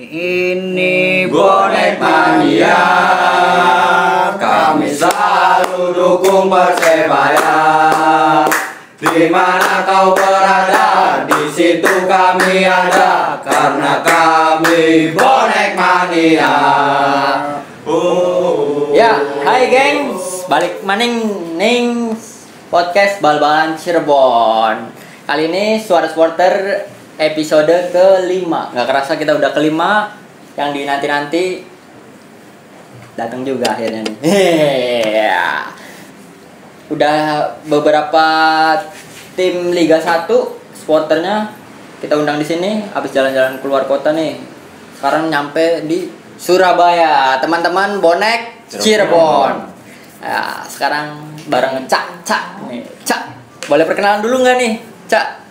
Ini bonek mania, kami selalu dukung Persebaya. Di mana kau berada, di situ kami ada, karena kami bonek mania. Ya, hai gengs, balik maning ning podcast Bal-Balan Cirebon. Kali ini Suara Supporter episode kelima. Gak kerasa kita udah kelima, yang dinanti-nanti datang juga akhirnya nih. Udah beberapa tim Liga 1 supporternya kita undang di sini, habis jalan-jalan keluar kota nih. Sekarang nyampe di Surabaya, teman-teman bonek Cirebon. Nah, sekarang bareng Cak nih. Cak, boleh perkenalan dulu nggak nih, Cak?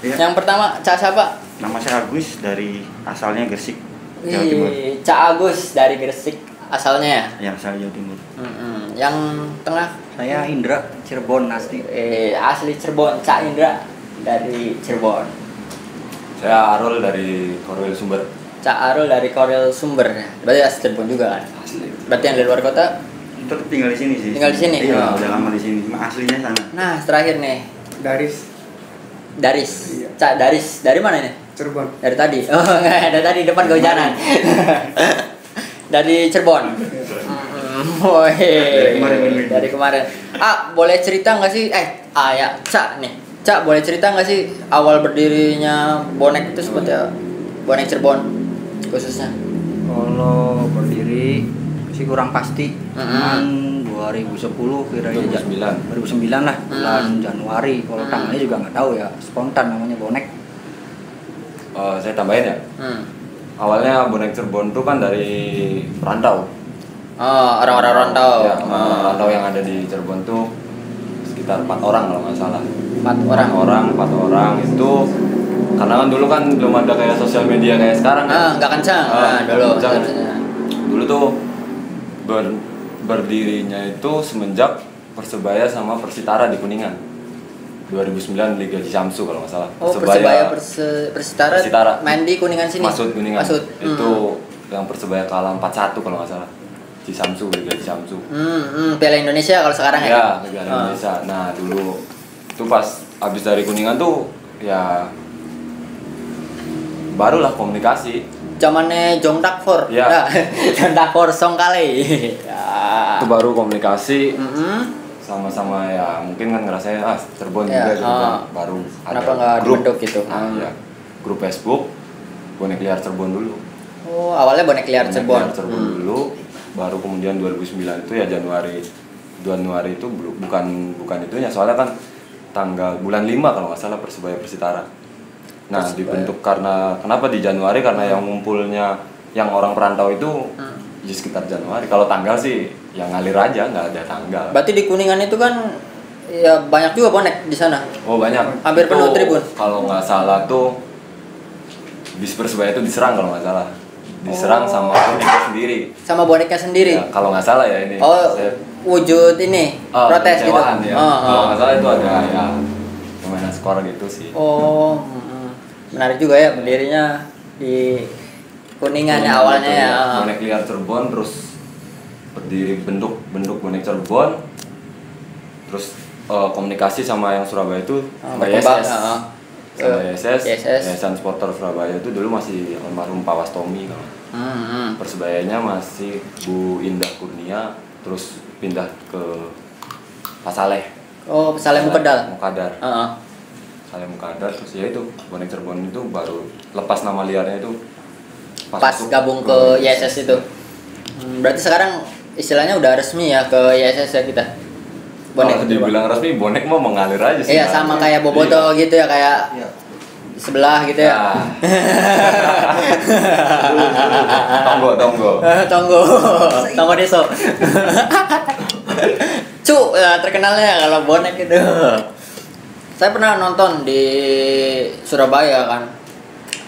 Ya. Yang pertama, Cak siapa? Nama saya Agus, dari asalnya Gresik, Jawa Timur. Cak Agus dari Gresik asalnya ya? Ya, asal Jawa Timur. Yang tengah? Saya Indra, Cirebon asli. Asli Cirebon, Cak Indra dari Cirebon. Saya Arul dari Korwil Sumber. Cak Arul dari Korwil Sumber. Berarti asli Cirebon juga kan? Asli. Berarti yang dari luar kota? Tetap tinggal di sini sih. Tinggal di sini? Iya, Oh. udah lama di sini. Cuma aslinya sana. Nah, terakhir nih, Daris Daris. Iya. Cak Daris, dari mana nih? Cirebon. Dari tadi. Oh, dari tadi depan kehujanan. Dari Cirebon. Woi. Dari kemarin. Boleh cerita nggak sih? Ya, Cak nih. Cak, boleh cerita nggak sih awal berdirinya bonek itu seperti apa? Bonek Cirebon khususnya. Kalau berdiri sih kurang pasti. Mm-hmm. 2010 kira-kira 2009. 2009 lah, bulan Januari. Kalau tanggalnya juga nggak tahu ya, spontan namanya bonek. Saya tambahin ya. Awalnya bonek Cirebon itu kan dari perantau. Oh, orang-orang rantau. Ya, orang rantau yang ada di Cirebon tuh sekitar 4 orang kalau nggak salah. 4 orang itu karena kan dulu kan belum ada kayak sosial media kayak sekarang ya. Nggak kencang. Dulu. kencang. Dulu tuh berdirinya itu semenjak Persebaya sama Persitara di Kuningan. 2009 Liga Cisamsu kalau nggak salah. Oh, Persebaya Persitara main di Kuningan sini. Kuningan. Masud. Itu yang Persebaya kalah 4-1 kalau nggak salah. Cisamsu, Liga Cisamsu. Piala Indonesia kalau sekarang ya? Ya, Liga Indonesia. Nah, dulu itu pas habis dari Kuningan tuh ya barulah komunikasi. Zamannya Jong Dakfor. Ya. Jong Dakfor song kali. Ya. Itu baru komunikasi. Mm-hmm. Sama-sama ya mungkin kan ngerasanya Cirebon Ya, juga gitu kan. Baru kenapa nggak dibentuk gitu? Ya, grup Facebook Bonek Liar Cirebon dulu. Oh, awalnya bonek liar Cirebon. Dulu, baru kemudian 2009 itu ya Januari itu bukan itunya, soalnya kan tanggal bulan 5 kalau nggak salah Persebaya Persitara. Nah, dibentuk karena kenapa di Januari, karena yang ngumpulnya yang orang perantau itu di sekitar Januari. Kalau tanggal sih yang ngalir aja, nggak ada tanggal. Berarti di Kuningan itu kan ya banyak juga bonek di sana. Oh, banyak. Hampir penuh tribun. Kalau nggak salah tuh bis Persebaya itu diserang kalau nggak salah. Diserang sama boneknya sendiri. Sama boneknya sendiri. Ya, kalau nggak salah ya ini. Wujud ini protes gitu. Ya. Kalau nggak salah itu ada ya pemainan skor gitu sih. Oh, menarik juga ya berdirinya di Kuningan ya awalnya ya. Bonek Liar Cirebon, terus berdiri bentuk bonek Cirebon, terus komunikasi sama yang Surabaya itu sama YSS. Sama YSS, Yayasan Supporter Surabaya itu dulu masih almarhum Pak Wastomi kan. Persebayanya masih Bu Indah Kurnia, terus pindah ke Pak Saleh. Oh, Saleh Mukadar. Saleh Mukadar, terus ya itu bonek Cirebon itu baru lepas nama liarnya itu pas gabung ke YSS itu. Berarti sekarang istilahnya udah resmi ya ke YSS ya kita. Bonek kalau dibilang resmi, bonek mau mengalir aja sih. Iya, sama kayak Boboto gitu ya, kayak sebelah gitu ya. Tonggo deso. Terkenalnya kalau bonek itu. Saya pernah nonton di Surabaya kan,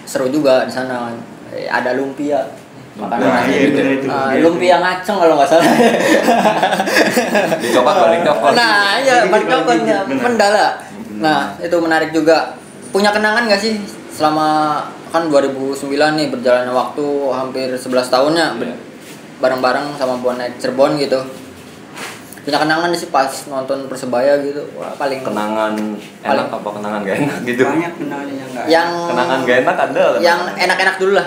seru juga di sana kan. Ada lumpia, makanan lumpia ngaceng kalau nggak salah. Dicoba balik telepon. Nah, ya balik telepon ya, Mendala. Nah, itu menarik juga. Punya kenangan nggak sih selama kan 2009 nih berjalannya waktu hampir 11 tahunnya bareng-bareng sama bonek Cirebon gitu. Punya kenangan sih pas nonton Persebaya gitu. Wah, paling Kenangan enak apa kenangan gak enak gitu? Banyak kenangannya yang enggak. yang Kenangan gak enak ada. yang enak-enak dulu lah.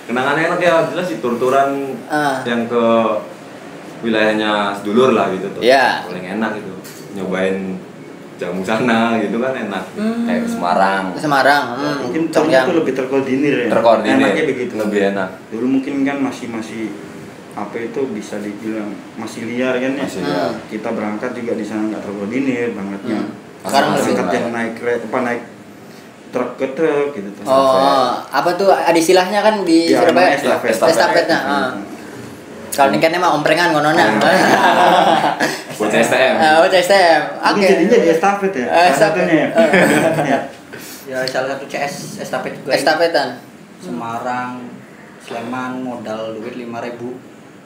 Kenangan enak ya jelas sih tur-turan yang ke wilayahnya sedulur lah gitu tuh. Iya. Paling enak gitu. Nyobain jamu sana gitu kan enak. Kayak ke Semarang. Semarang. Mungkin tahunnya itu lebih terkoordinir ya. Terkoordinir. Enaknya begitu. Lebih enak. Dulu mungkin kan masih apa itu bisa dibilang masih liar kan ya. Masih liar. Kita berangkat juga di sana nggak terkoordinir berangkatnya. Sekarang lebih berangkat yang naik naik truk ke truk gitu tuh. Apa tuh ada istilahnya kan di Ya, Surabaya? estafetnya. Kalau ini kan emang omprengan ngonona. Bocah STM. Bocah STM. Ini Oke. jadinya di estafet ya. Estafet. Satunya ya. Ya. Ya salah satu CS estafet juga. Estafetan. Semarang, Sleman modal duit 5.000.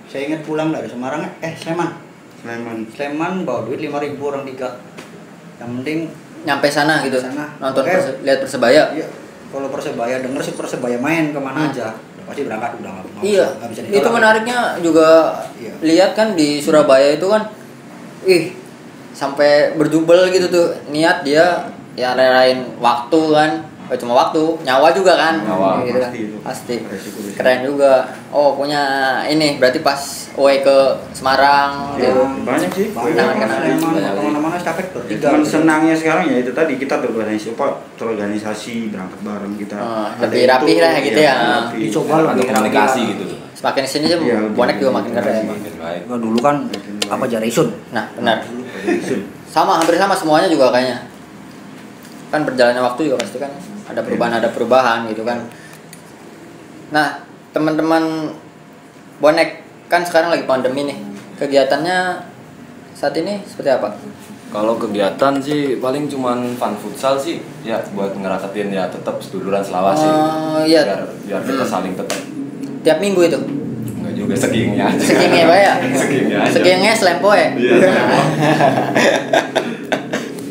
Saya ingat pulang dari Semarang, Sleman bawa duit 5.000 orang 3. Yang penting Nyampe sana gitu. Sana. Nonton Oke. lihat Persebaya. iya, kalau Persebaya denger sih Persebaya main kemana aja, pasti berangkat udah nggak Iya. bisa ditolak. Itu menariknya juga Iya. lihat kan di Surabaya itu kan sampai berjubel gitu tuh. Niat dia ya relain waktu kan. Cuma waktu, nyawa juga kan. Nyawa, gitu kan. pasti itu. Pasti. Resiko. Keren juga. Oh, punya ini berarti pas away ke Semarang Ya, gitu. banyak sih. Kenangan-kenangan Sleman kemana-mana estafet bertiga. Cuman senangnya sekarang ya itu tadi kita terorganisasi berangkat bareng kita. Ada Lebih rapi itu, lah gitu ya. rapi. Dicoba Ada lebih komunikasi rapi. gitu. Semakin sini sih Iya, bonek juga makin keren. Makin baik. Nah, dulu kan apa Jarison. Nah, benar. Sama, hampir sama semuanya juga kayaknya. Kan berjalannya waktu juga pasti kan ada perubahan gitu kan. Nah, teman-teman bonek kan sekarang lagi pandemi nih. Kegiatannya saat ini seperti apa? Kalau kegiatan sih paling cuman fun futsal sih ya buat ngerasain ya tetap seduluran selawasi. Iya. Biar kita saling tetap. Tiap minggu itu. Enggak juga segingnya aja. Segingnya Pak ya? Segingnya aja. Segingnya slempo ya? Iya, slempo.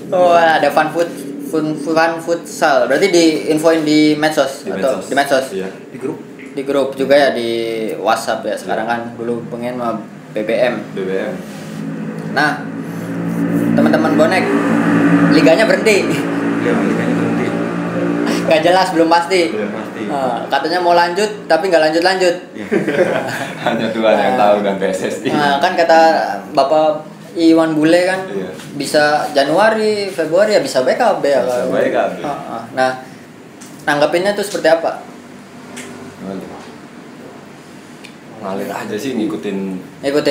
Oh, ada fun futsal. Berarti diinfoin di medsos atau di medsos? Iya. Di grup. Di grup juga ya, di WhatsApp ya. Sekarang kan dulu pengen mah BBM. BBM. Nah, teman-teman bonek, liganya berhenti. Ya, liganya berhenti. Gak jelas, belum pasti. Ya, pasti. Katanya mau lanjut, tapi nggak lanjut-lanjut. Ya. Hanya Tuhan yang tahu dan PSSI. Kan kata Bapak Iwan Bule kan, Iya. bisa Januari, Februari ya bisa BKB ya. Bisa kan? BKB. Nah, nanggapinnya tuh seperti apa? Ngalir aja sih Ngikutin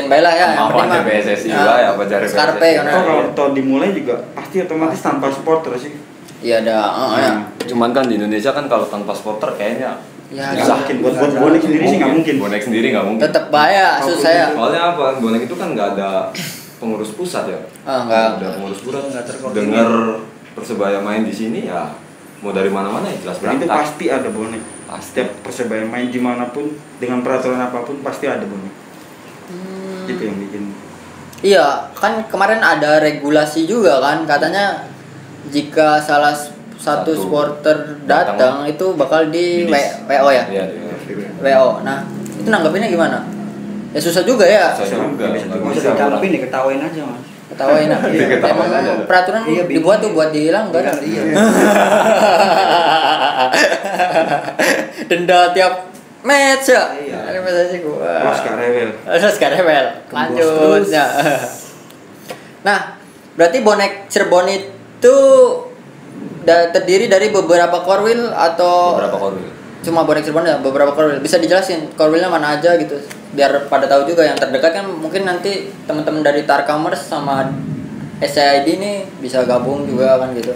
baik lah ya. Yang penting kemauan mah PSSI lah ya apa cari Skarpe PSSI. kan. Kalau tahun dimulai juga pasti otomatis tanpa supporter sih. Iya ada. Ya. Cuman kan di Indonesia kan kalau tanpa supporter kayaknya Ya, Nggak mungkin buat bonek sendiri sih nggak mungkin. Bonek sendiri nggak mungkin. tetap bahaya maksud saya. Soalnya apa? Bonek itu kan nggak ada pengurus pusat ya. Enggak. Ada pengurus pusat. Nggak terkoordinir. Dengar Persebaya main di sini ya mau dari mana-mana ya jelas Dan itu berangkat. pasti ada bonek. Pasti. Setiap Persebaya main dimanapun dengan peraturan apapun pasti ada bonek. Itu yang bikin. Iya, kan kemarin ada regulasi juga kan, katanya jika salah satu supporter datang itu bakal di Bidis. WO ya. Iya, WO. Nah, itu nanggapinnya gimana? Ya susah juga ya. Saya juga Bisa nggak Nggak bisa usah ditanggapin, diketawain aja mas. Ketawain ah. Diketawain Emang aja. peraturan Iya, dibuat tuh buat dihilangkan. Iya. Denda tiap match ya. Iya. Ada match aja gua. Terus Kak Rewel. Terus gak rebel. Lanjut. terus. Ya. Nah, berarti bonek Cirebon itu terdiri dari beberapa korwil atau beberapa korwil. cuma bonek Cirebon ya, beberapa korwil. Bisa dijelasin korwilnya mana aja gitu. Biar pada tahu juga yang terdekat kan mungkin nanti teman-teman dari Tarkamers sama SCID nih bisa gabung juga kan gitu.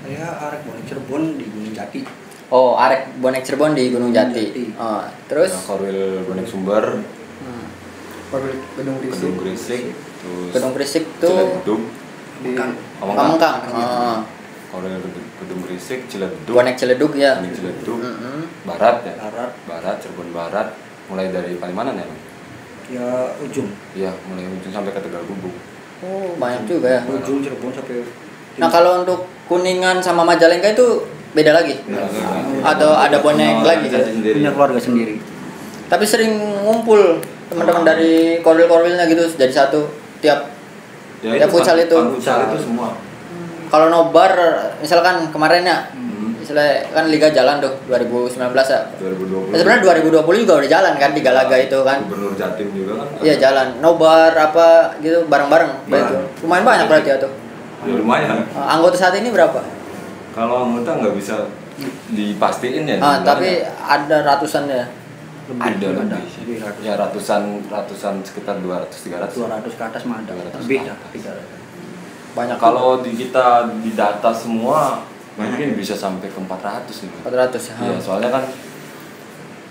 Saya arek bonek Cirebon di Gunung Jati. Oh, arek bonek Cirebon di Gunung Jati. Jati. Oh, terus Nah, korwil Bonek Sumber, Gedung Gedung Grisik, terus Gedung Krisik tuh Ciledug, Pamengkang. Oh, Korwil Gedung Grisik, Ciledug, bonek Ciledug ya. Bonek Ciledug, Mm-mm. Barat ya, Barat. Cirebon Barat, mulai dari Palimanan ya, Bang? Ya ujung. Iya, mulai ujung sampai ke Tegal Bubuk. Oh, banyak juga ya. Ujung Cirebon sampai Nah kalau untuk Kuningan sama Majalengka itu beda lagi? Atau ada bonek lagi? Punya keluarga sendiri. Tapi sering ngumpul teman-teman dari korwil-korwilnya gitu jadi satu tiap futsal itu. Futsal itu semua. Kalau nobar misalkan kemarin ya, misalnya kan liga jalan tuh 2019 ya. 2020. Sebenarnya 2020 juga udah jalan kan di Galaga itu kan. Gubernur Jatim juga kan. Iya jalan. Nobar apa gitu bareng-bareng. Itu lumayan banyak berarti ya tuh. Ya lumayan. Anggota saat ini berapa? Kalau anggota nggak bisa dipastiin ya. Tapi ada ratusan ya. Ada lebih. Ya ratusan sekitar 200-300. 200 ke atas mah ada. Lebih dah. Banyak. Kalau di kita di data semua mungkin bisa sampai ke 400 gitu. 400 ya. Iya, soalnya kan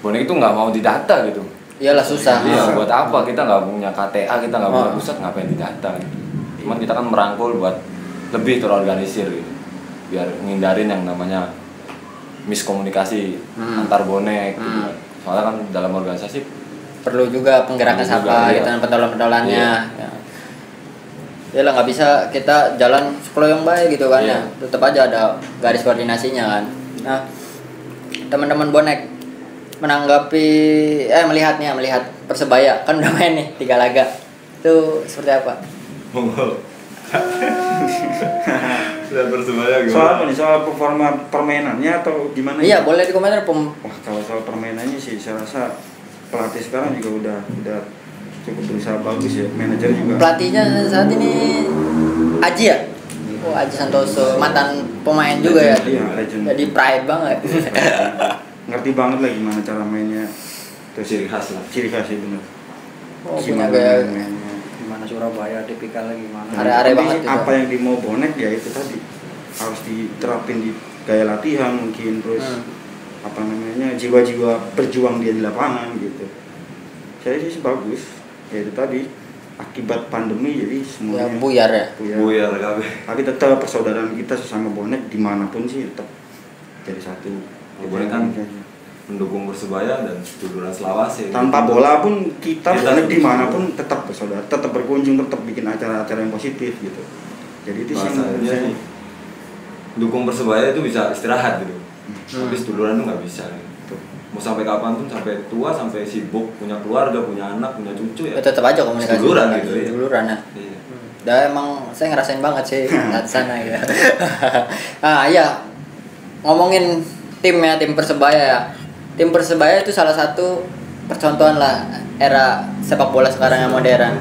bonek itu nggak mau didata gitu. Iyalah susah. Iya, buat apa kita nggak punya KTA, kita nggak punya pusat, ngapain didata gitu. Cuman kita kan merangkul buat lebih terorganisir gitu. Biar ngindarin yang namanya miskomunikasi antar bonek gitu kan. Soalnya kan dalam organisasi perlu juga penggerakan siapa gitu kan pentolan-pentolannya. Ya. Yalah nggak bisa kita jalan sekloyong baik gitu kan ya. Tetap aja ada garis koordinasinya kan. Nah, teman-teman bonek menanggapi melihat Persebaya kan udah main nih 3 laga. Itu seperti apa? monggo. Lihat Persebaya gimana? Soal apa nih? Soal performa permainannya atau gimana? Iya, boleh dikomentar Wah, kalau soal permainannya sih saya rasa pelatih sekarang juga udah cukup berusaha bagus ya, manajer juga. Pelatihnya saat ini Aji ya? Oh, Aji Santoso, mantan pemain juga ya. Iya, legend. Jadi pride banget. Ngerti banget lah gimana cara mainnya. Terus Ciri khas lah. Ciri khas ya benar. Oh, punya gaya mainnya. Gimana Surabaya tipikalnya gimana? Are-are banget itu. Apa yang dimau bonek ya itu tadi harus diterapin di gaya latihan mungkin, terus apa namanya jiwa-jiwa berjuang dia di lapangan gitu. Saya sih bagus. Ya itu tadi akibat pandemi jadi semuanya Ya, buyar ya. Buyar kabeh. Tapi tetap persaudaraan kita sesama bonek dimanapun sih tetap jadi satu. Bonek kan mendukung Persebaya dan Seduluran Selawase. Tanpa bola pun kita bonek tetap dimanapun tetap bersaudara, tetap berkunjung, tetap bikin acara-acara yang positif gitu. Jadi itu sih menurut saya. Dukung Persebaya itu bisa istirahat gitu. Tapi Seduluran itu nggak bisa. Gitu. Mau sampai kapan pun, sampai tua, sampai sibuk, punya keluarga, punya anak, punya cucu ya. Tetap aja komunikasi. Seduluran gitu ya. Seduluran ya. Iya. Dah emang saya ngerasain banget sih saat sana ya. Iya. Ngomongin tim ya, tim Persebaya ya. Tim Persebaya itu salah satu percontohan lah era sepak bola sekarang yang modern.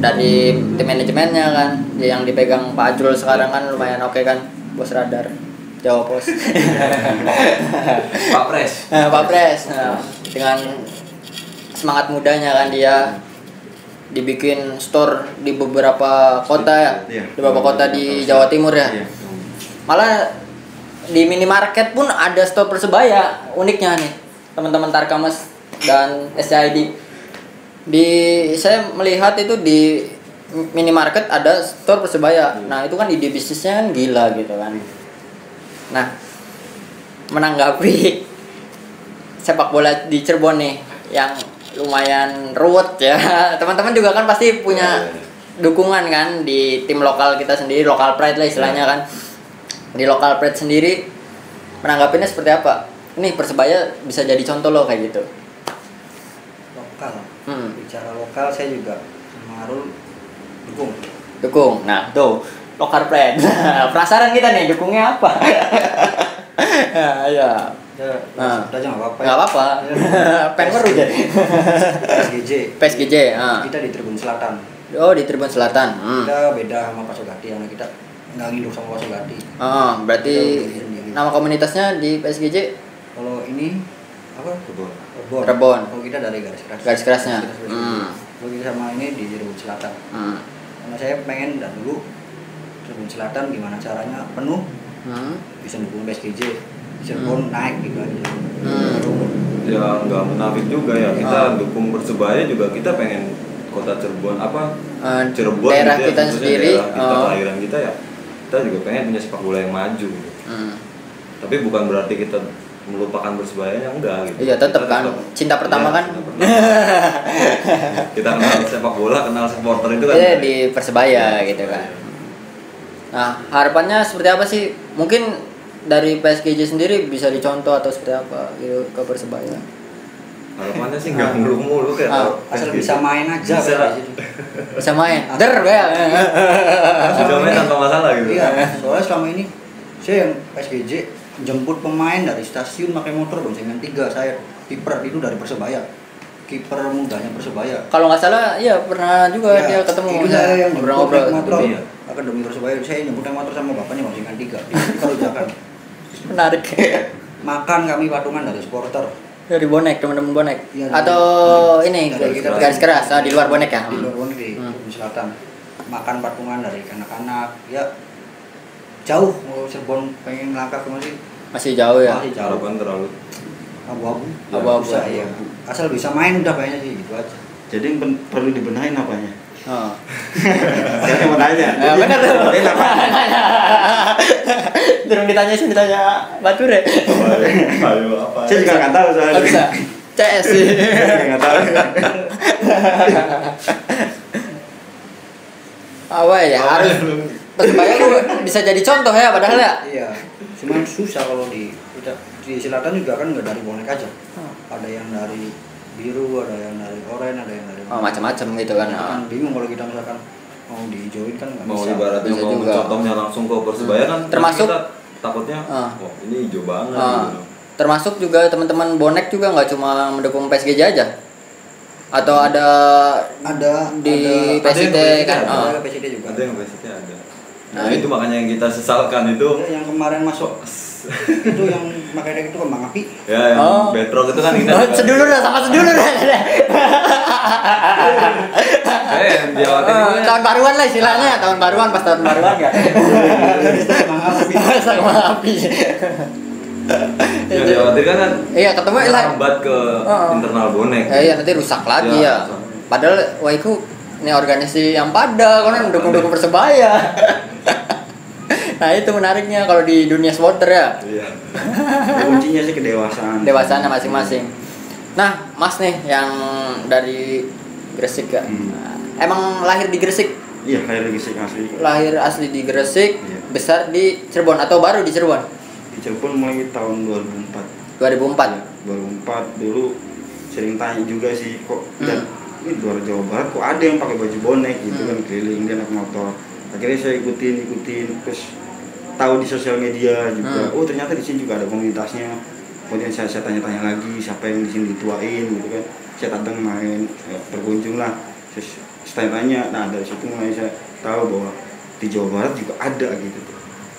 Dari tim manajemennya kan, yang dipegang Pak Ajrul sekarang kan lumayan oke kan, bos radar. Jawa Pos. Pak Pres. Pak Pres. Nah, dengan semangat mudanya kan dia dibikin store di beberapa kota ya. Di beberapa kota di Jawa Timur ya. Malah di minimarket pun ada store Persebaya. Uniknya nih, teman-teman Tarkamas dan SCID. Saya melihat itu di minimarket ada store Persebaya. Nah, itu kan ide bisnisnya kan gila gitu kan. Nah, menanggapi sepak bola di Cirebon nih yang lumayan ruwet ya. Teman-teman juga kan pasti punya dukungan kan di tim lokal kita sendiri, local pride lah istilahnya kan. Di local pride sendiri menanggapinya seperti apa? Ini Persebaya bisa jadi contoh loh kayak gitu. Lokal. Bicara lokal saya juga sama Arul dukung. Nah, tuh local pride. Penasaran kita nih dukungnya apa? Ya. Udah aja nggak apa-apa. Nggak apa-apa. Pengen meru jadi. PSGJ. Kita di Tribun Selatan. Oh, di Tribun Selatan. Kita beda sama Pasogati, karena kita nggak nginduk sama Pasogati. Berarti nama komunitasnya di PSGJ? Kalau ini apa? Rebon. Kalau kita dari garis keras. Garis kerasnya. Kalau kita sama ini di Tribun Selatan. Karena saya pengen dan dulu Tribun Selatan gimana caranya penuh bisa dukung PSGJ, Cirebon naik gitu aja. Ya nggak munafik juga ya, kita dukung Persebaya juga, kita pengen kota Cirebon Cirebon daerah gitu ya, kita sendiri, daerah kita kelahiran kita ya, kita juga pengen punya sepak bola yang maju gitu. Tapi bukan berarti kita melupakan Persebayanya, enggak gitu. Iya, tetap kan cinta pertama kan. Kita kenal sepak bola, kenal supporter itu kan di Persebaya gitu kan. Nah, harapannya seperti apa sih? Mungkin dari PSGJ sendiri bisa dicontoh atau seperti apa gitu ke Persebaya? Harapannya sih nggak mulu-mulu kayak asal bisa main aja bisa main ya bisa main tanpa masalah gitu. Iya, soalnya selama ini saya yang PSGJ jemput pemain dari stasiun pakai motor boncengan 3, saya kiper itu dari Persebaya, kiper mudanya Persebaya. Kalau nggak salah, iya pernah juga Ya, dia ketemu. itu saya yang ngobrol motor, Iya. akademi Persebaya, saya jemput motor sama bapaknya boncengan 3 di Perujakan. Menarik. Makan kami patungan dari supporter. Dari bonek, teman-teman bonek. Iya, atau ini dari garis keras, di luar bonek ya. Di luar bonek di selatan. Makan patungan dari anak-anak, ya jauh mau Cirebon pengen melangkah ke Masih jauh ya. masih jauh. Harapan terlalu Abu-abu. Bisa, ya. Asal bisa main udah kayaknya sih gitu aja. Jadi yang perlu dibenahin apanya? Oh. Saya mau tanya. Ya, benar tuh. Benahin apa? Belum ditanya sih, ditanya Bature. ayo apa Saya juga nggak tahu soalnya. Oh, bisa. CS sih. Saya nggak tahu. Apa ya? Harus Persebaya tuh bisa jadi contoh ya padahal ya. Iya. Cuma susah kalau di selatan juga kan nggak dari bonek aja. Ada yang dari biru, ada yang dari oranye, ada yang dari Macam-macam gitu kan. Kan bingung kalau kita misalkan mau dihijauin kan nggak mau bisa. ibaratnya Bisa mau juga. contohnya langsung ke Persebaya kan Termasuk kita takutnya wah ini hijau banget gitu. Termasuk juga teman-teman bonek juga nggak cuma mendukung PSGJ aja. Atau ada di PSIT kan. Ada PSIT juga. Ada yang basicnya ada. Nah itu makanya yang kita sesalkan itu Yang kemarin masuk itu yang makanya itu kembang api. ya yang bentrok itu kan ini. Sedulur dah, sama sedulur dah. Jawa Timur Tahun baruan lah istilahnya, tahun baruan pas tahun baruan ya. Kembang api. Sama api. ya Jawa Timur kan Iya, ketemu lah. lambat ke internal bonek. Iya, nanti rusak lagi ya. rusak. Padahal wah itu ini organisasi yang pada kan dukung-dukung Persebaya. Nah, itu menariknya kalau di dunia supporter ya. Iya. Kuncinya sih kedewasaan. Dewasaannya masing-masing. Nah, Mas nih yang dari Gresik ya. Emang lahir di Gresik? Iya, lahir di Gresik asli. Lahir asli di Gresik, Iya. besar di Cirebon atau baru di Cirebon? Di Cirebon mulai tahun 2004. 2004. 2004 dulu sering tanya juga sih kok dan ini luar Jawa Barat kok ada yang pakai baju bonek gitu kan keliling dia naik motor. Akhirnya saya ikutin terus tahu di sosial media juga. Oh ternyata di sini juga ada komunitasnya. Kemudian saya tanya-tanya lagi siapa yang di sini dituain gitu kan. Saya datang main, saya berkunjung lah. Saya tanya, nah dari situ mulai saya tahu bahwa di Jawa Barat juga ada gitu.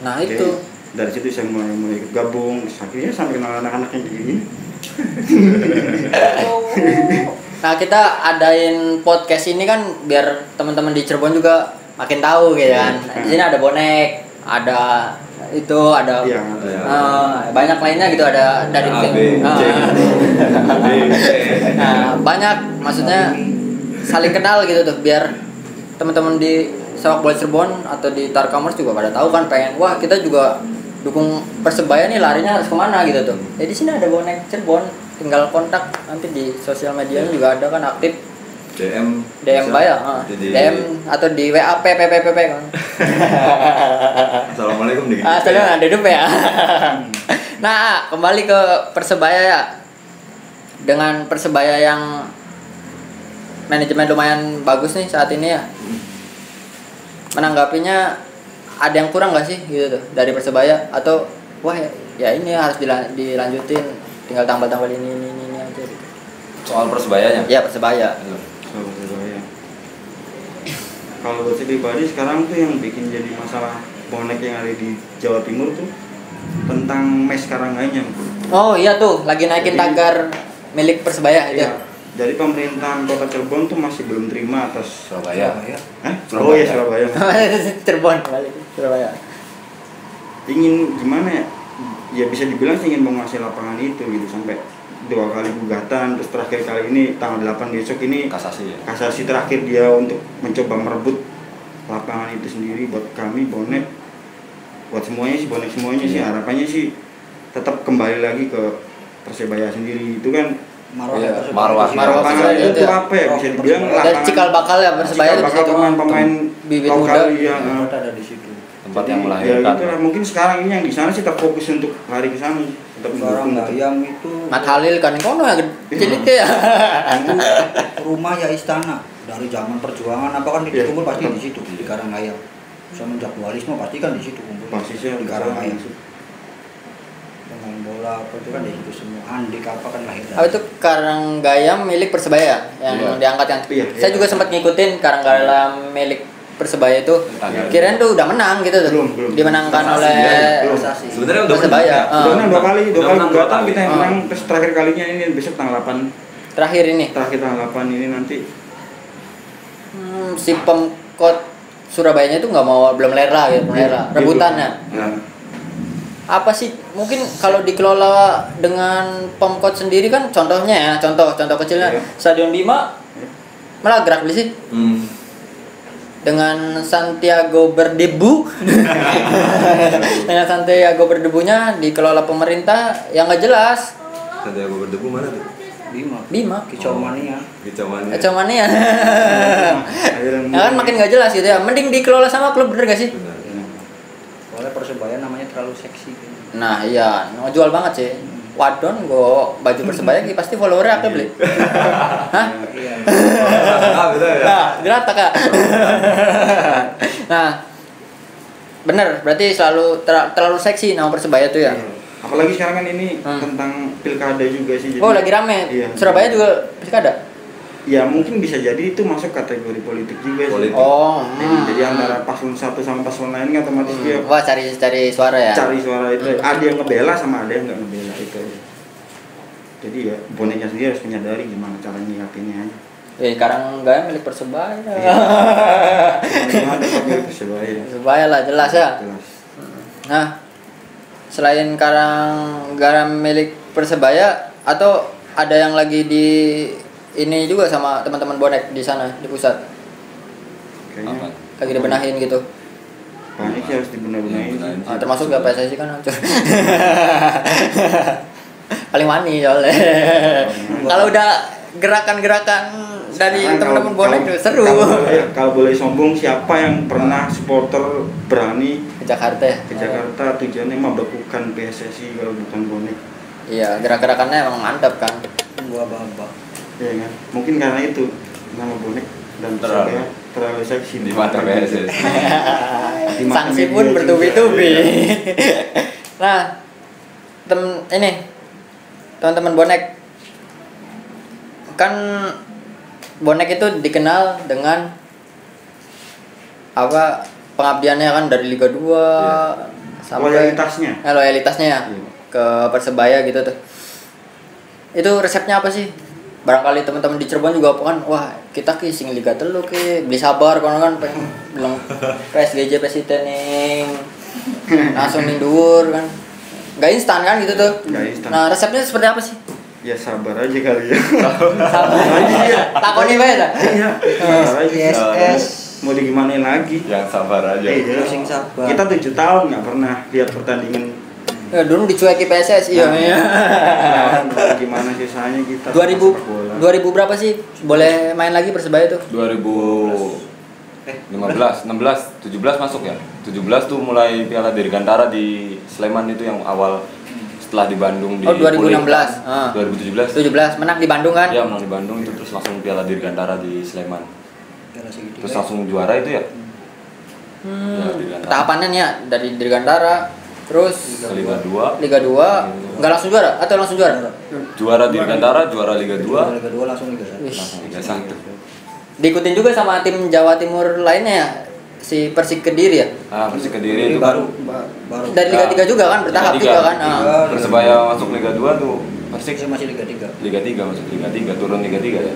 Nah, Oke, itu. dari situ saya mulai ikut gabung, terus akhirnya sampai kenal anak-anak yang begini. Nah, kita adain podcast ini kan biar teman-teman di Cirebon juga makin tahu gitu kan. Di sini ada bonek, ada itu, ada Iya, banyak lainnya gitu, ada dari A, tim. B, C, D, E. Nah, banyak maksudnya saling kenal gitu tuh biar teman-teman di sepak bola Cirebon atau di Tarkamers juga pada tahu kan, pengen wah kita juga dukung Persebaya nih, larinya harus kemana gitu tuh. Ya di sini ada bonek Cirebon, tinggal kontak nanti di sosial medianya juga ada kan, aktif DM Baya, DM atau di WA PPPP kan. Assalamualaikum deh. Assalamualaikum, ada dupe ya. Nah, kembali ke Persebaya ya. Dengan Persebaya yang manajemen lumayan bagus nih saat ini ya. Menanggapinya ada yang kurang nggak sih gitu tuh dari Persebaya, atau wah ya ini harus dilanjutin, tinggal tambah-tambah ini aja gitu. Soal Persebayanya? Ya, Persebaya. Kalau buat saya pribadi sekarang tuh yang bikin jadi masalah bonek yang ada di Jawa Timur tuh tentang mes Karanganyar. Oh iya tuh, lagi naikin tagar milik Persebaya itu. Iya. Jadi pemerintahan Kota Cirebon tuh masih belum terima atas Surabaya. Oh ya Surabaya. Cirebon balik Surabaya. Ingin gimana ya? Ya bisa dibilang sih ingin menguasai lapangan itu gitu sampai 2 kali gugatan, terus terakhir kali ini tanggal 8 besok ini Kasasi ya. kasasi terakhir dia untuk mencoba merebut lapangan itu sendiri buat kami bonek, buat semuanya sih, bonek semuanya sih, harapannya sih tetap kembali lagi ke Persebaya sendiri. Itu kan Marwah lapangan itu apa ya, bisa dibilang Dari cikal bakal ya Persebaya cikal bakal di situ. pemain Bibit lokal muda. yang ada di situ. tempat Jadi, yang ya melahirkan. gitu lah. Mungkin sekarang ini yang di sana sih terfokus untuk lari ke sana, tetap Sekarang mendukung. Gayam itu Mat Halil kan kono ya cilik ya. rumah ya istana dari zaman perjuangan apa kan Iya. kumpul pasti di situ di Karanggayam. Semenjak dualisme pasti kan di situ kumpul. Basisnya di di Karanggayam. sana. Pemain bola apa itu kan di situ semua. Andik apa kan lahir Oh itu Karanggayam milik Persebaya yang Iya. diangkat yang. Iya, Saya iya. juga sempat ngikutin Karanggayam milik Persebaya itu. Iya. Kirain tuh udah menang gitu tuh. Belum. Dimenangkan Prestasi, oleh belum. prestasi. Sebenarnya udah Persebaya. menang, ya. Udah menang 2 kali, 2 Udah kali menang gugatan 2 kali. kita yang menang, terus terakhir kalinya ini besok tanggal 8, Terakhir ini. terakhir tanggal 8 ini nanti. Si Pemkot Surabayanya itu nggak mau, belum lera gitu, belum lera. Rebutannya. Ya. Apa sih mungkin kalau dikelola dengan Pemkot sendiri kan contohnya ya, contoh kecilnya Iya. Stadion Bima malah gerak beli sih dengan Santiago berdebu dengan Santiago berdebunya dikelola pemerintah yang nggak jelas. Santiago berdebu mana tuh? Bima kicau mania. Kicauannya. Cuman ya Akhirnya ya kan makin nggak jelas gitu ya, mending dikelola sama klub, bener gak sih? Benar. Soalnya Persebaya namanya terlalu seksi. Nah iya, ngejual banget sih. Wadon go baju Persebaya ki pasti followernya akeh beli. Hah? Iya. Ah, betul ya. Nah, gerata Kak. Nah, bener, berarti selalu terlalu seksi nama Persebaya tuh ya. Iya. Apalagi sekarang kan ini Hmm. tentang pilkada juga sih. Oh, lagi rame. Iya. Surabaya juga pilkada. Ya mungkin bisa jadi itu masuk kategori politik juga sih. Politik. Oh, Jadi antara paslon 1 sama paslon lain kan otomatis dia Wah, cari suara ya. cari suara itu. Ada yang ngebela sama ada yang nggak ngebela itu aja. Jadi ya boneknya sendiri harus menyadari gimana cara nyikapinya aja. Sekarang enggak milik Persebaya. Iya. Cuma ada tapi Persebaya. Persebaya lah jelas ya. Jelas. Nah, selain Karanggayam milik Persebaya atau ada yang lagi di ini juga sama teman-teman bonek di sana di pusat Kayaknya lagi dibenahin gitu. banyak sih harus dibenar-benarin. Dibenahin. Ah, termasuk ya PSSI kan hancur. Paling wani soalnya. Kalau udah gerakan-gerakan dari Sekarang teman-teman bonek tuh seru. Kalau boleh sombong, siapa yang pernah supporter berani Ke Jakarta ya. ke Jakarta tujuannya membekukan PSSI kalau bukan bonek? Iya, gerak-gerakannya emang mantap kan. Gua babak. Iya kan? Mungkin karena itu nama bonek dan Persebaya terlalu seksi Di mata PSSI. Di mata Sanksi media pun juga. bertubi-tubi. Nah, ini teman-teman bonek kan bonek itu dikenal dengan apa pengabdiannya kan dari Liga 2 sampai Loyalitasnya. loyalitasnya ya Iya. ke Persebaya gitu tuh. Itu resepnya apa sih? Barangkali teman-teman di Cirebon juga apa kan, wah kita ki sing Liga 3 ki beli sabar kono kan pengen bilang PSGJ presiden ning langsung ning dhuwur kan. Gak instan kan gitu tuh. Nggak instan. Nah, resepnya seperti apa sih? Ya sabar aja kali ya. Takoni bae ta. Iya. Sabar aja. ISS. Mau digimanain lagi? Yang sabar aja. Iya. Pusing sabar. Kita 7 tahun nggak pernah lihat pertandingan. Ya, dulu dicueki PSSI ya. Nah, gimana sisanya kita? 2000 sepak bola. 2000 berapa sih boleh main lagi Persebaya tuh? 2015, 16, 17 masuk ya. 17 tuh mulai Piala Dirgantara di Sleman itu yang awal setelah di Bandung di Oh, 2016. Ah. 2017. 17 menang di Bandung kan? Ya menang di Bandung itu terus langsung Piala Dirgantara di Sleman. Piala segitiga. Terus langsung juara itu ya. Piala Dirgantara. Tahapannya nih ya dari Dirgantara terus Ke Liga 2. Liga 2 nggak langsung juara atau langsung juara? Juara Dirgantara, juara Liga 2, Liga 2 langsung Liga 1. Wih. langsung Liga 1. Diikutin juga sama tim Jawa Timur lainnya ya, si Persik Kediri ya. Ah, Persik Kediri Ini itu baru kan baru. Dari Liga 3 juga kan bertahap Liga juga 3. kan. Ah. Persebaya masuk Liga 2 tuh Persik Persik masih Liga 3. Liga 3 masuk Liga 3, turun Liga 3 ya.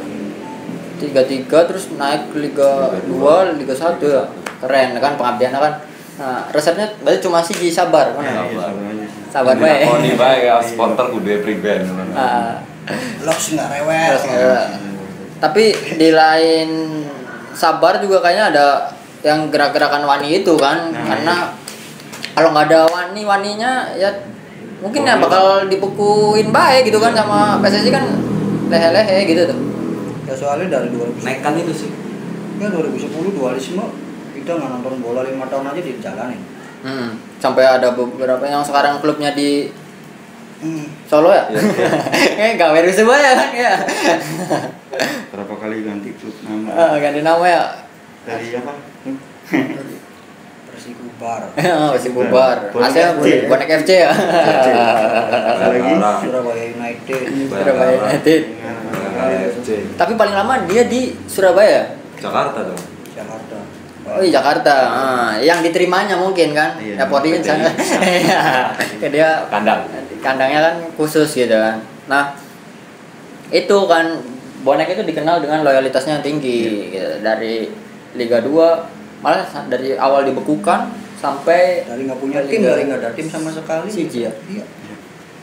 3 terus naik ke Liga 2, Liga 1 ya. Keren kan pengabdiannya kan. Nah, resepnya berarti cuma sih sabar kan. Ya, iya, sabar aja sih. Sabar bae. Oh, nih bae ya supporter kudu pribadi. Ah, Loks enggak rewel. terus, tapi di lain sabar juga kayaknya ada yang gerak-gerakan wani itu kan, karena kalau nggak ada waninya ya mungkin ya bakal dipukuin baik gitu kan sama PSSI kan lehe-lehe gitu tuh. Ya soalnya dari 2010. Nekat itu sih. Ya 2010 dualisme kita nggak nonton bola 5 tahun aja dijalanin. Sampai ada beberapa yang sekarang klubnya di Solo ya? Gak Persibaya kan ya. Berapa kali ganti klub nama? Ganti nama ya. Dari apa? Persikubar. Persikubar. Asal Bonek FC ya. Lagi Surabaya United. Surabaya United. Tapi paling lama dia di Surabaya. Jakarta dong. Jakarta. Oh iya Jakarta. Yang diterimanya mungkin kan. Iya, Reportingnya di sana. Kayak dia kandangnya kan khusus gitu kan. Nah, itu kan Bonek itu dikenal dengan loyalitasnya yang tinggi gitu. Dari Liga 2 malah dari awal dibekukan sampai Dari nggak punya tim, dari nggak ada tim sama sekali. Siji ya? Iya.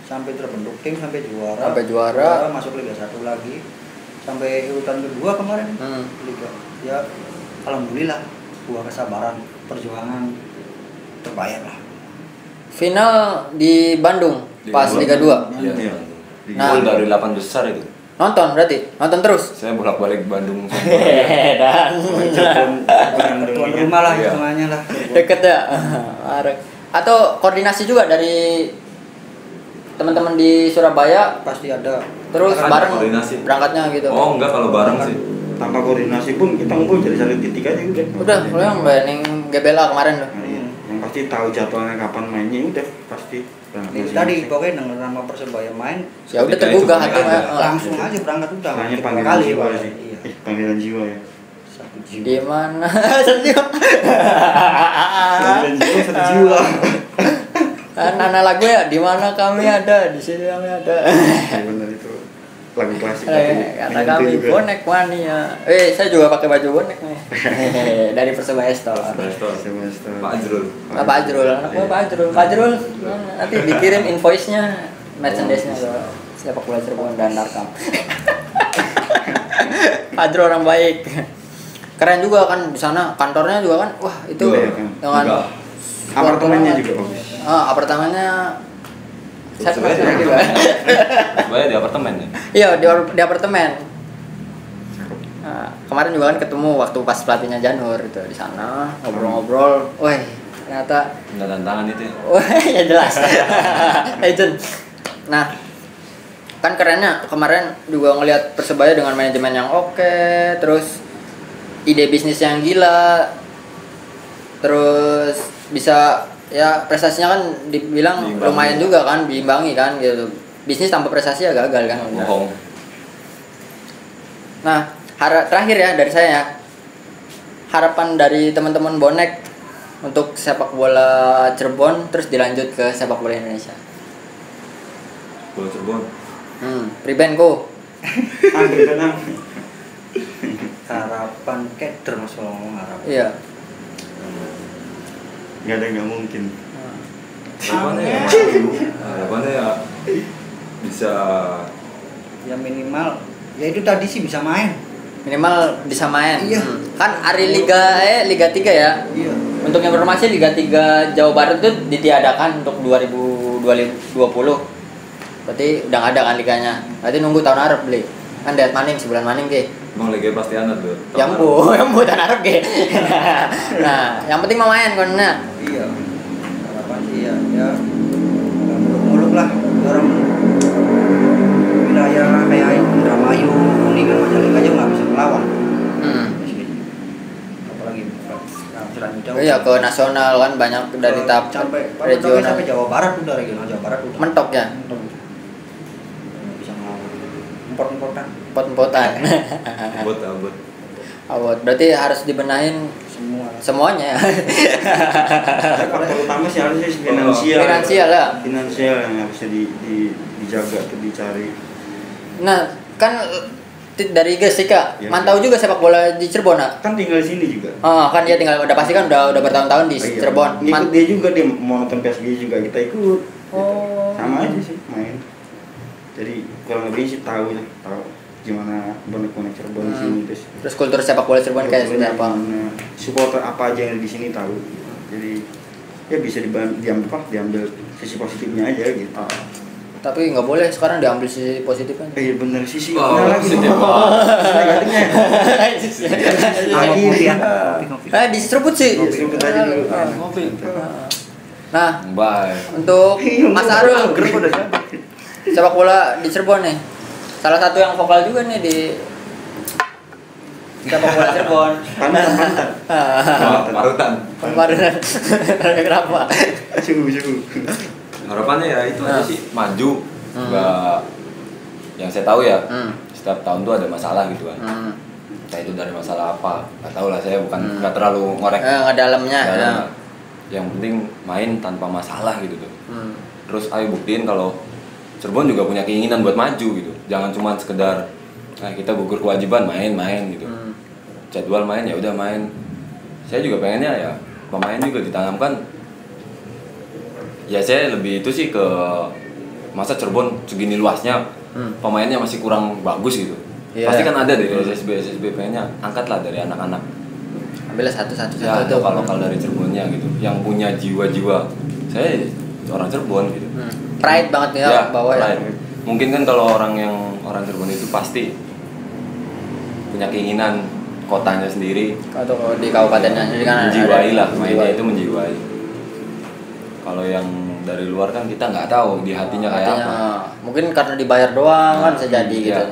Sampai terbentuk tim, sampai juara. Sampai juara. Masuk Liga 1 lagi. Sampai urutan kedua kemarin. Liga. Ya alhamdulillah, buah kesabaran, perjuangan terbayar lah. final di Bandung pas Liga 2. Iya. Nah, Dari 8 besar itu. Nonton berarti? Nonton terus? Saya bolak-balik Bandung. Dan Tuan rumah lah Iya. semuanya lah. deket ya. Atau koordinasi juga dari teman-teman di Surabaya Pasti ada. terus Ada bareng koordinasi. berangkatnya gitu. Oh enggak, kalau bareng sih. Tanpa koordinasi pun kita ngumpul jadi satu titik aja udah. Udah, lo yang banding GBLA kemarin loh. Nah, iya. Yang pasti tahu jadwalnya kapan mainnya udah pasti. Itu tadi pokoknya denger nama Persebaya main Ya udah tergugah hati langsung aja berangkat udah. Hanya Berapa panggilan kali, jiwa Pak? sih. Iya. Panggilan jiwa ya. Satu jiwa. Di mana? Sedih. Panggilan jiwa satu jiwa. Kan anak lagu ya, di mana kami ada, di sini kami ada. Ya benar itu lagu klasik. Kata kami bonek mania. Saya juga pakai baju bonek nih. Dari Persebaya Store. Pak Ajrul. Pak Ajrul, anak gue Pak Ajrul. Pak Ajrul, nanti dikirim invoice-nya, merchandise-nya ke Sepak Bola Cirebon dan Narkam. Pak Ajrul orang baik. Keren juga kan di sana, kantornya juga kan. Wah, itu Iya, kan. dengan Apartemennya juga bagus. apartemennya saya pernah Persebaya juga. Persebaya di apartemen ya? Iya, di apartemen. Nah, kemarin juga kan ketemu waktu pas pelatihnya Janur itu di sana ngobrol-ngobrol. Wah, ternyata Enggak tantangan itu ya? wah ya jelas. Legend. Nah, kan kerennya kemarin juga ngelihat Persebaya dengan manajemen yang oke, terus ide bisnis yang gila, terus bisa ya prestasinya kan dibilang Diimbangi. lumayan juga kan, diimbangi kan gitu. Bisnis tanpa prestasi ya gagal kan. Bohong. Nah, terakhir ya dari saya, harapan dari teman-teman bonek untuk sepak bola Cirebon terus dilanjut ke sepak bola Indonesia. Bola Cirebon. Pribenko. Anggur tenang. Harapan keder Mas kalau ngomong harapan. Iya. Gak ada yang nggak mungkin. Harapannya ya, harapannya ya bisa Ya minimal ya itu tadi sih bisa main. Minimal bisa main. Iya. Kan hari Liga 3 ya. Iya. Untuk informasi Liga 3 Jawa Barat itu ditiadakan untuk 2020. Berarti udah nggak ada kan liganya. Berarti nunggu tahun Arab beli. Kan lihat maning sebulan maning deh. emang Liga pasti anak tuh. Yang bu tahun Arab deh. Nah, yang penting mau main karena Iya. Harapan sih ya nggak muluk-muluk lah orang wilayah kayak Indramayu, Kuningan, Majalengka aja nggak bisa melawan. Apalagi selanjutnya. iya ke nasional kan banyak dari tahap sampai regional. sampai Jawa Barat udah regional Jawa Barat udah. Mentok ya. Nggak bisa melawan. Import-importan Pot-potan. Abot. Awet. Berarti harus dibenahin semua. semuanya. Faktor utama sih harusnya finansial. Finansial lah. Finansial yang harusnya dijaga tuh dicari. Nah, kan dari Gesika Ya. mantau juga sepak bola di Cirebon. Kan tinggal di sini juga. Kan dia tinggal udah pasti kan udah bertahun-tahun di Iya. Cirebon. Ngikut dia juga, dia mau nonton PSG juga kita ikut. Oh. Sama aja sih main. Jadi kurang lebih sih tahu gimana bonek-bonek Cirebon di sini Terus kultur sepak bola Cirebon kayak seperti apa? gimana, supporter apa aja yang di sini tahu. Jadi ya bisa diambil sisi positifnya aja gitu. Tapi nggak boleh sekarang diambil sisi positifnya. Iya bener sisi Oh, mana lagi positif. negatifnya. Ngopi ya. Diseruput sih. Diseruput aja dulu. Ngopi. Nah, Baik. untuk Mas Arul, sepak bola di Cirebon nih. Salah satu yang vokal juga nih di sepak bola Cirebon. Parutan. Parutan. Kenapa? Suhu. Harapannya ya itu aja sih, maju. Nggak, yang saya tahu ya, setiap tahun tuh ada masalah gitu kan. Entah itu dari masalah apa, nggak tahu lah, saya bukan nggak terlalu ngorek. Nggak dalamnya. Ya. Yang penting main tanpa masalah gitu tuh. Terus ayo buktiin kalau Cirebon juga punya keinginan buat maju gitu. Jangan cuma sekedar kita gugur kewajiban main gitu. Jadwal main ya udah main. Saya juga pengennya ya pemain juga ditanamkan. Ya saya lebih itu sih ke masa Cirebon segini luasnya pemainnya masih kurang bagus gitu. Yeah. Pasti kan ada dari SSB pengennya angkatlah dari anak-anak. Ambillah satu Ya, tuh. lokal dari Cirebonnya gitu, yang punya jiwa-jiwa. Saya orang Cirebon gitu. Pride banget ya, bawa ya. Mungkin kan kalau orang Cirebon itu pasti punya keinginan kotanya sendiri. Atau di kabupatennya sendiri kan Menjiwai lah, mainnya itu menjiwai. Kalau yang dari luar kan kita nggak tahu di hatinya kayak apa. Mungkin karena dibayar doang kan bisa jadi gitu.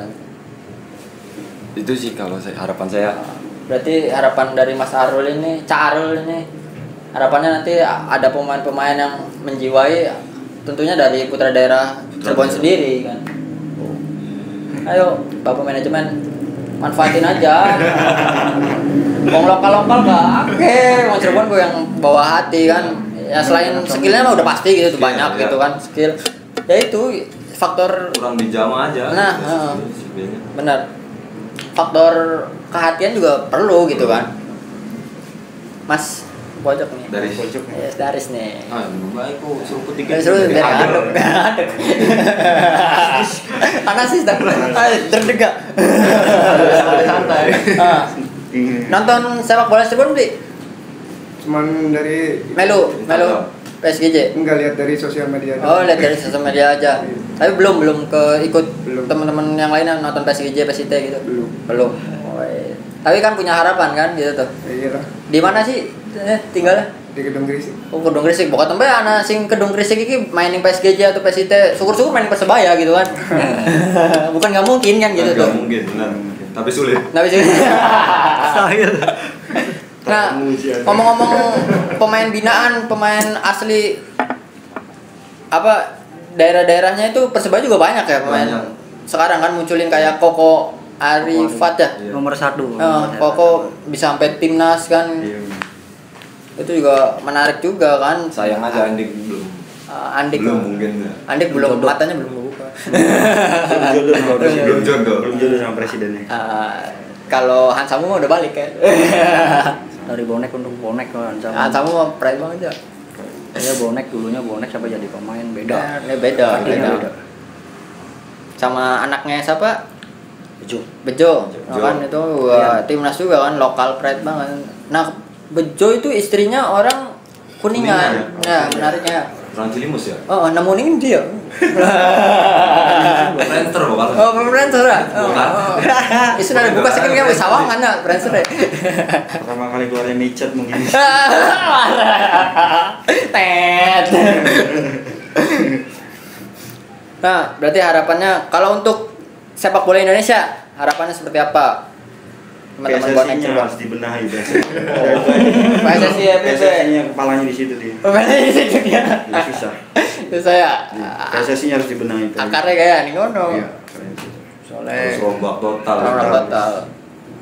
Itu sih kalau harapan saya. Berarti harapan dari Mas Arul ini, Cak Arul ini, harapannya nanti ada pemain-pemain yang menjiwai, tentunya dari putra daerah Cirebon sendiri kan. Ayo, Bapak manajemen manfaatin aja. Wong lokal gak wong Cirebon gue yang bawa hati kan. Ya selain skillnya mah udah pasti gitu tuh banyak gitu kan skill. Ya itu faktor Kurang dijama aja. Nah, sebenarnya. benar. Faktor kehatian juga perlu gitu kan. Mas pojok nih. Dari Pojok nih. Yes, Daris nih. Baik kok seruput dikit. Dari seru dari aduk. Panas sih terdega. Santai. Nonton sepak bola Cirebon Bli? Cuman dari Melu PSGJ. enggak lihat dari sosial media. Oh, lihat dari sosial media aja. Tapi belum ke ikut Belum. teman-teman yang lain yang nonton PSGJ, PSIT gitu. Belum. Oh, iya. Tapi kan punya harapan kan gitu tuh. Iya lah, Di mana sih tinggalnya? di Gedung Grisik. Oh, Kedung Grisik. Pokoknya tempe anak sing Kedung Grisik iki mainin PSGJ atau PSIT, syukur-syukur main Persebaya gitu kan. Bukan nggak mungkin kan gitu tuh. Nggak mungkin, benar. Tapi sulit. Nah, bisa. Nah, ngomong-ngomong pemain binaan, pemain asli apa daerah-daerahnya itu Persebaya juga banyak ya pemain. Banyak. Sekarang kan munculin kayak Koko Arifat ya. Nomor 1. Koko bisa sampai timnas kan. Itu juga menarik juga kan. Sayang aja Andik belum. Andik Belum mungkin. Andik belum matanya belum buka. Belum jodoh. Belum jodoh sama presidennya. Kalau Hansamu mah udah balik kan. Dari bonek untuk bonek kan. Hansamu mah pride banget ya. Dia bonek dulunya bonek sampai jadi pemain beda. Ini beda. Beda. Sama anaknya siapa? Bejo. Kan itu timnas juga kan, lokal pride banget. Nah, Bejo itu istrinya orang Kuningan. Ya, menariknya. Orang Cilimus ya? Oh, nemuin dia. Renter bukan? Oh, Prancer ya? Bukan. Itu udah buka sekali kan Sawangan ya, Prancer ya. Pertama kali keluarnya micet mungkin. Tet. Nah, berarti harapannya kalau untuk sepak bola Indonesia, harapannya seperti apa? Teman-teman bonek PSSI-nya Cirebon. harus dibenahi PSSI ya, PSSI-nya kepalanya di situ dia. Pemainnya di situ ya. Nggak susah. Itu saya. PSSI-nya harus dibenahi. Akarnya kayak nih ngono. Iya, keren sih. Soalnya Harus rombak total. orang total.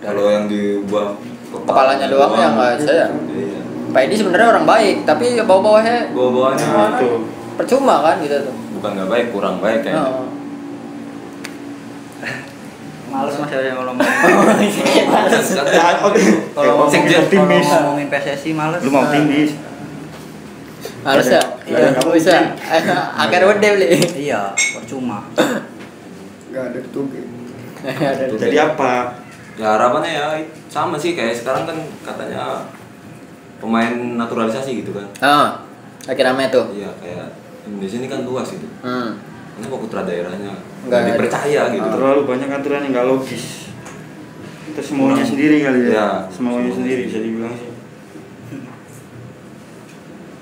Kalau yang diubah Kepalanya doang ya nggak saya. Iya. Pak Edi sebenarnya orang baik, tapi bawah-bawahnya Bawa-bawanya Itu. percuma kan gitu tuh. bukan nggak baik, kurang baik kayaknya. Oh. Males Mas ya ngomong. Kalau Sekjen. optimis. Ngomongin PSSI males. Lu mau optimis. Males ya? Iya, kamu bisa. Akar wede beli. Iya, percuma. Enggak ada tugas. Jadi apa? Ya harapannya ya sama sih kayak sekarang kan katanya pemain naturalisasi gitu kan. Oh, akhirnya tuh. Iya kayak Indonesia ini kan luas gitu. Kenapa putra daerahnya Nggak nggak dipercaya gitu? Terlalu banyak aturan yang nggak logis. Itu semuanya sendiri kali ya. Ya, Semuanya sendiri bisa dibilang sih.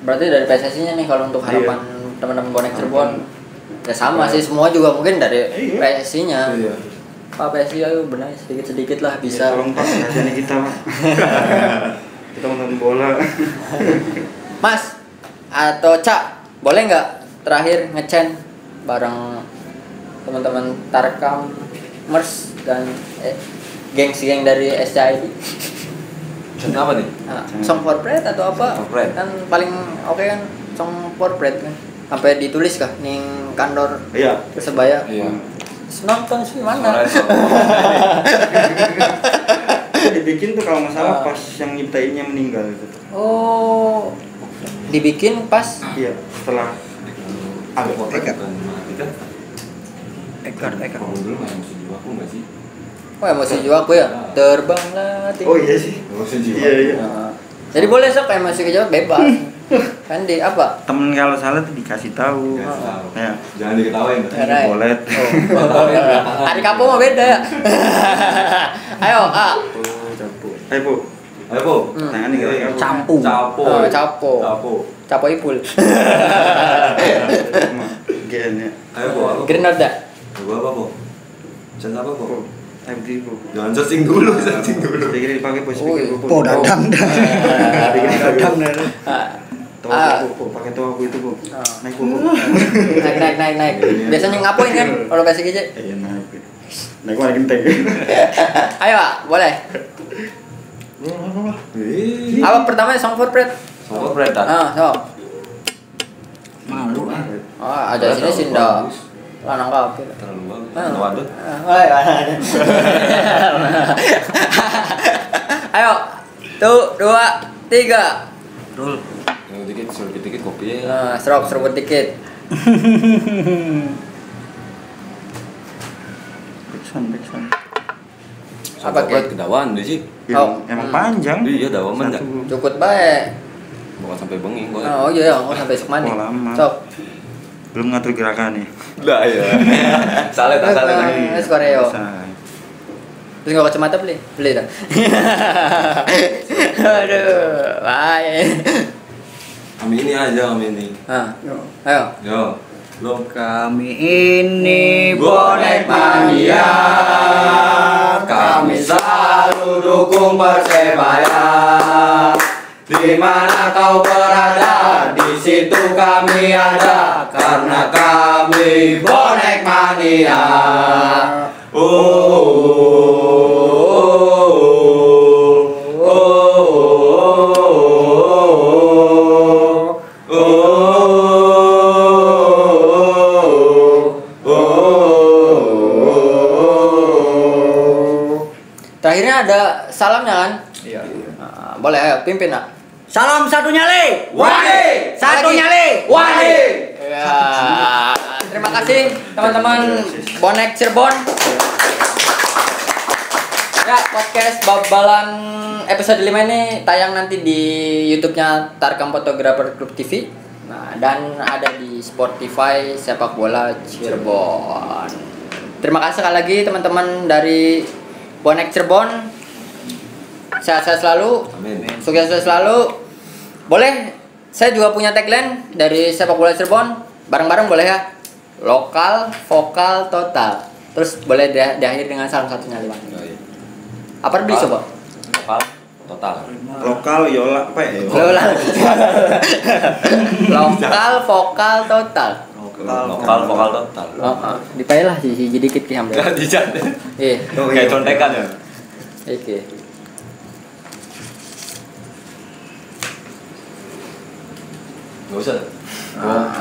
Berarti dari PSSI-nya nih kalau untuk harapan teman-teman bonek Cirebon ya sama sih, semua juga mungkin dari PSSI-nya. Pak PSSI ayo benahi sedikit-sedikit lah bisa. Tolong Pak, kasihan kita Pak. Kita nonton bola. Mas atau Cak, boleh nggak terakhir ngecen bareng teman-teman Tarkam, Mers dan geng dari SCID? Apa nih? Song for Pride atau apa? Kan paling oke kan Song for Pride kan. Sampai ditulis kah ning kantor Persebaya? Iya. Nonton sih mana? Dibikin tuh kalau nggak salah pas yang nyiptainnya meninggal gitu. Oh, dibikin pas? Iya, setelah Ekar. Dulu masih jiwa aku nggak sih? Oh emosi jiwa aku ya? Terbanglah tinggi. Oh iya sih. Masih jiwa. Iya. Jadi boleh sok kayak masih kejawab bebas. Kan di apa? Temen kalau salah tuh dikasih tahu. Ya. Jangan diketawain. Right. Boleh. Hari kamu mah beda ya. Ayo, Ayo Bu. Ayo Bu. Tangan nih kayak Campu. Capo ipul. GN ya. Ayo Bu. Grenada. Gua apa Bu? Jangan apa Bu? Ayo berdiri Bu. Jangan searching dulu. Dikira dipakai bos pikir Bu. Po dadang dah. Dadang dah. Tuh, pakai tuh aku itu Bu. Naik Bu. Naik. Biasanya ngapain kan kalau kasih gece? Iya naik. Naik lagi genteng. Ayo, boleh. Apa pertama Song for Pride? Song for Pride tak? Sok. Malu Ada sini Sinda. Lanang kape. Terlalu bagus. Waduh. Ayo. 1, 2, 3. Rul. Dikit kopi ya. Serobot dikit. Backsound. Apa Pride kedawan deh sih. Emang panjang. Iya dawan banyak. Cukup baik. Bukan sampai bengi gua. Oh iya, mau sampai sok mandi. Lama. Sok. Belum ngatur gerakan nih. Lah ya. Salah lagi. Wes koreo. Terus nggak kacamata beli dah. Aduh, baik. Amini aja. Ayo. Yo. Lo Kami ini bonek mania, kami selalu dukung Persebaya. Di mana kau berada, di situ kami ada, karena kami bonek mania. Terakhirnya ada salamnya kan? Iya. Boleh, ayo pimpin nak. Salam satu nyali. Wani, Satu nyali. Wani. Ya, terima kasih teman-teman bonek Cirebon. Ya, podcast Babalan episode 5 ini tayang nanti di YouTube-nya Tarkam Photographer Club TV. Nah, dan ada di Spotify Sepak Bola Cirebon. Terima kasih sekali lagi teman-teman dari bonek Cirebon. Sehat-sehat selalu. Amin. Sukses selalu. Boleh, saya juga punya tagline dari Sepak Bola Cirebon. Bareng-bareng boleh ya. Lokal, vokal, total. Terus boleh diakhiri dengan salah satunya lima. Apa beli coba? Lokal, total. Lokal yola apa ya? Lokal, vokal, total. Lokal, vokal total. Dipailah sih dikit ki hampir. Dijat. Iya. Kayak contekan ya. Oke. Gak usah.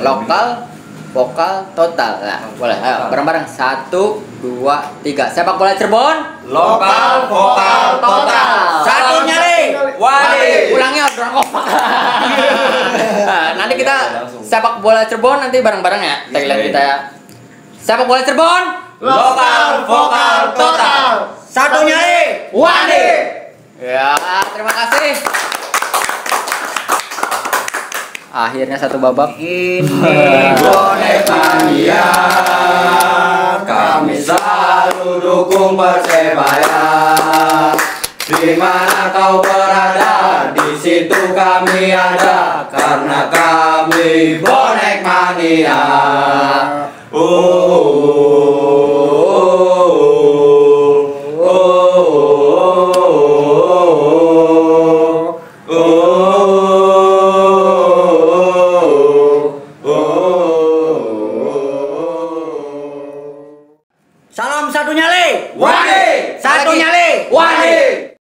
Lokal, vokal, total. Nah, boleh. Ayo bareng-bareng. 1, 2, 3. Sepak Bola Cirebon. Lokal, vokal, total. Satu nyali. Wani. Ulangnya orang kompak. Nah, nanti kita Sepak Bola Cirebon nanti bareng-bareng ya. Tagline kita ya. Sepak Bola Cirebon. Lokal, vokal, total. Satu nyali. Wani. Ya, terima kasih. Akhirnya satu babak. Ini Bonek mania, kami selalu dukung Persebaya. Di mana kau berada, di situ kami ada karena kami bonek mania. Salam satu nyali. Wadi.